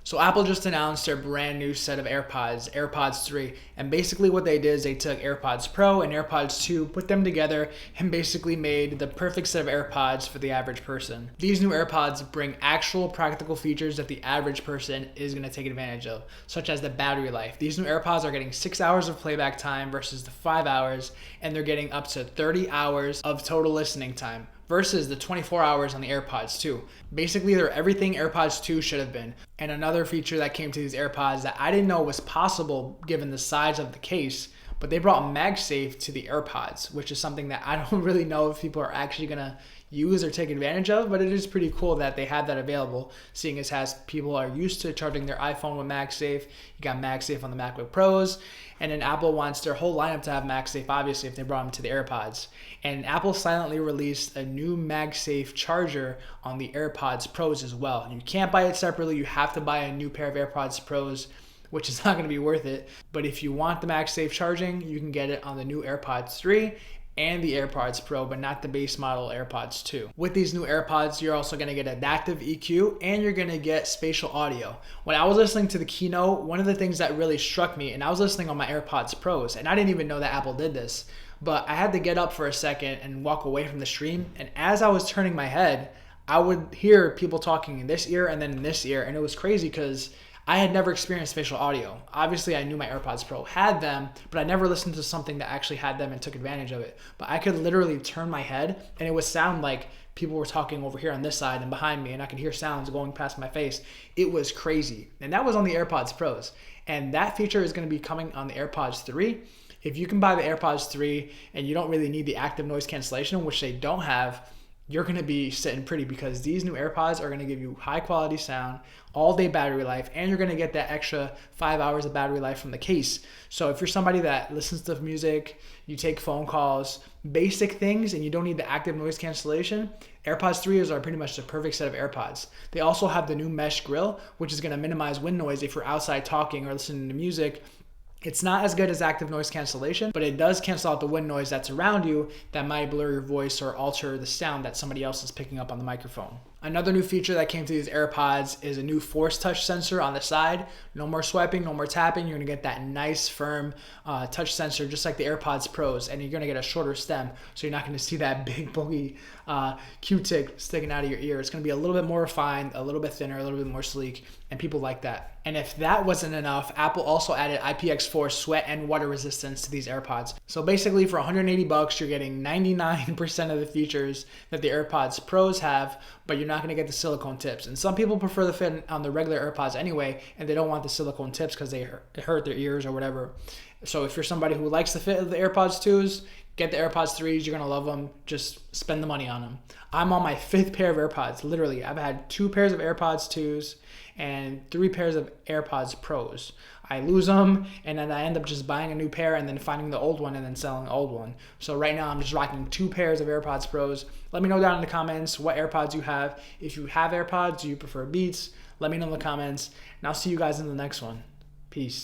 So Apple just announced their brand new set of AirPods, AirPods 3. And basically what they did is they took AirPods Pro and AirPods 2, put them together, and basically made the perfect set of AirPods for the average person. These new AirPods bring actual practical features that the average person is going to take advantage of, such as the battery life. These new AirPods are getting 6 hours of playback time versus the 5 hours, and they're getting up to 30 hours of total listening time versus the 24 hours on the AirPods 2. Basically, they're everything AirPods 2 should have been. And another feature that came to these AirPods that I didn't know was possible given the size of the case, but they brought MagSafe to the AirPods, which is something that I don't really know if people are actually gonna use or take advantage of, but it is pretty cool that they have that available, seeing as people are used to charging their iPhone with MagSafe. You got MagSafe on the MacBook Pros, and then Apple wants their whole lineup to have MagSafe, obviously, if they brought them to the AirPods. And Apple silently released a new MagSafe charger on the AirPods Pros as well. You can't buy it separately, you have to buy a new pair of AirPods Pros, which is not gonna be worth it. But if you want the MagSafe charging, you can get it on the new AirPods 3 and the AirPods Pro, but not the base model AirPods 2. With these new AirPods, you're also gonna get adaptive EQ and you're gonna get spatial audio. When I was listening to the keynote, one of the things that really struck me, and I was listening on my AirPods Pros, and I didn't even know that Apple did this, but I had to get up for a second and walk away from the stream, and as I was turning my head, I would hear people talking in this ear and then in this ear, and it was crazy because I had never experienced spatial audio. Obviously, I knew my AirPods Pro had them, but I never listened to something that actually had them and took advantage of it. But I could literally turn my head and it would sound like people were talking over here on this side and behind me, and I could hear sounds going past my face. It was crazy. And that was on the AirPods Pros. And that feature is going to be coming on the AirPods 3. If you can buy the AirPods 3 and you don't really need the active noise cancellation, which they don't have, you're gonna be sitting pretty because these new AirPods are gonna give you high quality sound, all day battery life, and you're gonna get that extra 5 hours of battery life from the case. So if you're somebody that listens to music, you take phone calls, basic things, and you don't need the active noise cancellation, AirPods 3s are pretty much the perfect set of AirPods. They also have the new mesh grill, which is gonna minimize wind noise if you're outside talking or listening to music. It's not as good as active noise cancellation, but it does cancel out the wind noise that's around you that might blur your voice or alter the sound that somebody else is picking up on the microphone. Another new feature that came to these AirPods is a new force touch sensor on the side. No more swiping, no more tapping. You're gonna get that nice firm touch sensor just like the AirPods Pros, and you're gonna get a shorter stem, so you're not gonna see that big bulky Q-tip sticking out of your ear. It's gonna be a little bit more refined, a little bit thinner, a little bit more sleek, and people like that. And if that wasn't enough, Apple also added IPX4 Sweat and water resistance to these AirPods. So basically for $180, you're getting 99% of the features that the AirPods Pros have, but you're not gonna get the silicone tips. And some people prefer the fit on the regular AirPods anyway, and they don't want the silicone tips because they hurt their ears or whatever. So if you're somebody who likes the fit of the AirPods 2s, get the AirPods 3s, you're gonna love them. Just spend the money on them. I'm on my 5th pair of AirPods, literally. I've had 2 pairs of AirPods 2s and 3 pairs of AirPods Pros. I lose them, and then I end up just buying a new pair and then finding the old one and then selling the old one. So right now I'm just rocking 2 pairs of AirPods Pros. Let me know down in the comments what AirPods you have. If you have AirPods, do you prefer Beats? Let me know in the comments, and I'll see you guys in the next one. Peace.